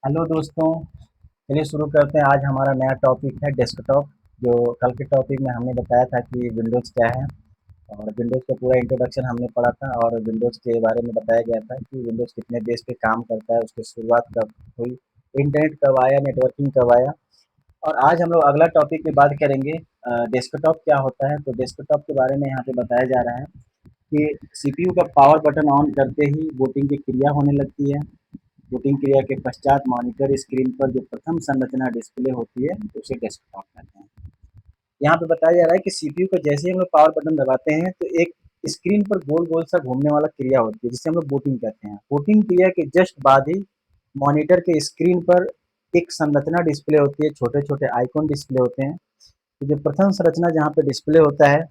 Hello दोस्तों। चलिए शुरू करते हैं। आज हमारा नया टॉपिक है डेस्कटॉप। जो कल के टॉपिक में हमने बताया था कि विंडोज़ क्या है और विंडोज़ का पूरा इंट्रोडक्शन हमने पढ़ा था और विंडोज़ के बारे में बताया गया था कि विंडोज़ कितने बेस पे काम करता है, उसकी शुरुआत कब हुई, इंटरनेट कब आया, नेटवर्किंग कब आया। और आज हम लोग अगला टॉपिक पे बात करेंगे डेस्कटॉप क्या होता है। तो डेस्कटॉप के बारे में यहाँ पे बताया जा रहा है कि सीपीयू का पावर बटन ऑन करते ही बूटिंग की क्रिया होने लगती है। बूटिंग क्रिया के पश्चात मॉनिटर स्क्रीन पर जो प्रथम संरचना डिस्प्ले होती है उसे डेस्कटॉप कहते हैं। यहाँ पे बताया जा रहा है कि सीपीयू को जैसे ही हम लोग पावर बटन दबाते हैं तो एक स्क्रीन पर गोल गोल सा घूमने वाला क्रिया होती है जिसे हम लोग बूटिंग कहते हैं। बूटिंग क्रिया के जस्ट बाद ही मॉनिटर के स्क्रीन पर एक संरचना डिस्प्ले होती है, छोटे छोटे आइकॉन डिस्प्ले होते हैं। तो जो प्रथम संरचना जहाँ पे डिस्प्ले होता है,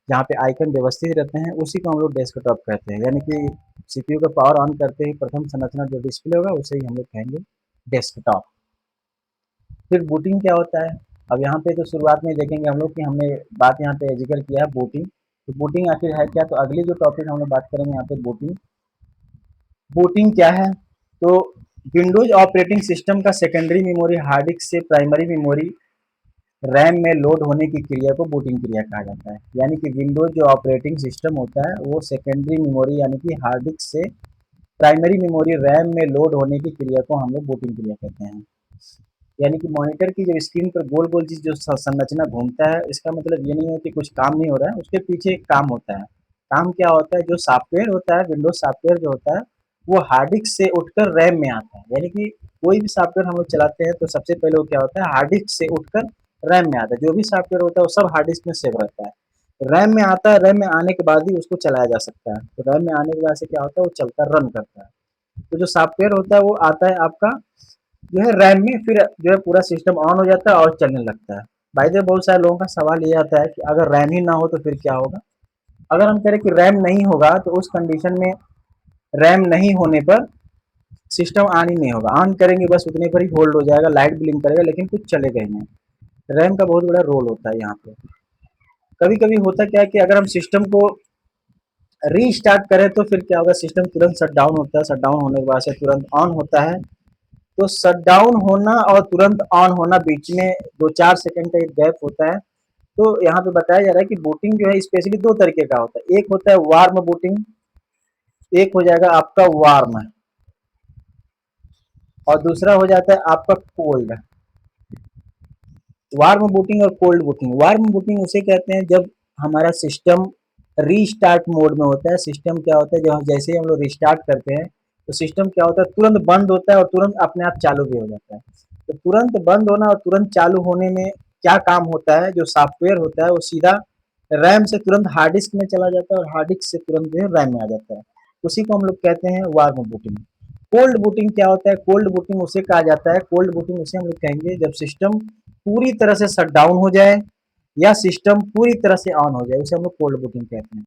जहाँ पे आइकन व्यवस्थित रहते हैं, उसी को हम लोग डेस्कटॉप कहते हैं। यानी कि सीपीयू का पावर ऑन करते ही प्रथम संरचना जो डिस्प्ले होगा उसे ही हम लोग कहेंगे डेस्कटॉप। फिर बूटिंग क्या होता है? अब यहाँ पे तो शुरुआत में देखेंगे हम लोग कि हमने बात यहाँ पे जिक्र किया है बूटिंग। तो बूटिंग आखिर है क्या? तो अगली जो टॉपिक हम लोग बात करेंगे यहाँ पे बूटिंग। बूटिंग क्या है? तो विंडोज ऑपरेटिंग सिस्टम का सेकेंडरी मेमोरी हार्ड डिस्क से प्राइमरी मेमोरी रैम में लोड होने की क्रिया को बूटिंग क्रिया कहा जाता है। यानी कि विंडोज जो ऑपरेटिंग सिस्टम होता है वो सेकेंडरी मेमोरी यानी कि हार्ड डिस्क से प्राइमरी मेमोरी रैम में लोड होने की क्रिया को हम लोग बूटिंग क्रिया कहते हैं। यानी कि मॉनिटर की जब स्क्रीन पर गोल गोल चीज जो संरचना घूमता है, इसका मतलब ये नहीं है कि कुछ काम नहीं हो रहा है, उसके पीछे एक काम होता है। काम क्या होता है? जो सॉफ्टवेयर होता है, विंडोज सॉफ्टवेयर जो होता है वो हार्ड डिस्क से उठकर रैम में आता है। यानी कि कोई भी सॉफ्टवेयर हम लोग चलाते हैं तो सबसे पहले वो क्या होता है, हार्ड डिस्क से उठकर रैम में आता है। जो भी सॉफ्टवेयर होता है वो सब हार्ड डिस्क में सेव रहता है, रैम में आता है। रैम में आने के बाद ही उसको चलाया जा सकता है। तो रैम में आने के बाद से क्या होता है, वो चलता रन करता है। तो जो सॉफ्टवेयर होता है वो आता है आपका जो है रैम में, फिर जो है पूरा सिस्टम ऑन हो जाता है और चलने लगता है। भाई जो बहुत सारे लोगों का सवाल ये आता है कि अगर रैम ही ना हो तो फिर क्या होगा? अगर हम कह रहे कि रैम नहीं होगा तो उस कंडीशन में रैम नहीं होने पर सिस्टम ऑन ही नहीं होगा। ऑन करेंगे बस उतने पर ही होल्ड हो जाएगा, लाइट ब्लिंक करेगा लेकिन कुछ चलेगा ही नहीं। रैम का बहुत बड़ा रोल होता है यहाँ पे। कभी कभी होता क्या है कि अगर हम सिस्टम को रीस्टार्ट करें तो फिर क्या होगा, सिस्टम तुरंत शट डाउन होता है, शट डाउन होने के बाद से तुरंत ऑन होता है। तो शट डाउन होना और तुरंत ऑन होना बीच में 2-4 सेकंड का एक गैप होता है। तो यहाँ पे बताया जा रहा है कि बूटिंग जो है स्पेशली दो तरीके का होता है। एक होता है वार्म बूटिंग, एक हो जाएगा आपका वार्म, और दूसरा हो जाता है आपका कोल्ड। वार्म बूटिंग और कोल्ड बूटिंग। वार्म बूटिंग उसे कहते हैं जब हमारा सिस्टम रीस्टार्ट मोड में होता है। सिस्टम क्या होता है, जब जैसे ही हम लोग रिस्टार्ट करते हैं तो सिस्टम क्या होता है, तुरंत बंद होता है और तुरंत अपने आप चालू भी हो जाता है। तो तुरंत बंद होना और तुरंत चालू होने में क्या काम होता है, जो सॉफ्टवेयर होता है वो सीधा रैम से तुरंत हार्ड डिस्क में चला जाता है और हार्ड डिस्क से तुरंत जो है रैम में आ जाता है। उसी को हम लोग कहते हैं वार्म बूटिंग। कोल्ड बूटिंग क्या होता है? कोल्ड बूटिंग उसे कहा जाता है, कोल्ड बूटिंग उसे हम लोग कहेंगे जब सिस्टम पूरी तरह से शट डाउन हो जाए या सिस्टम पूरी तरह से ऑन हो जाए, उसे हम लोग कोल्ड बूटिंग कहते हैं।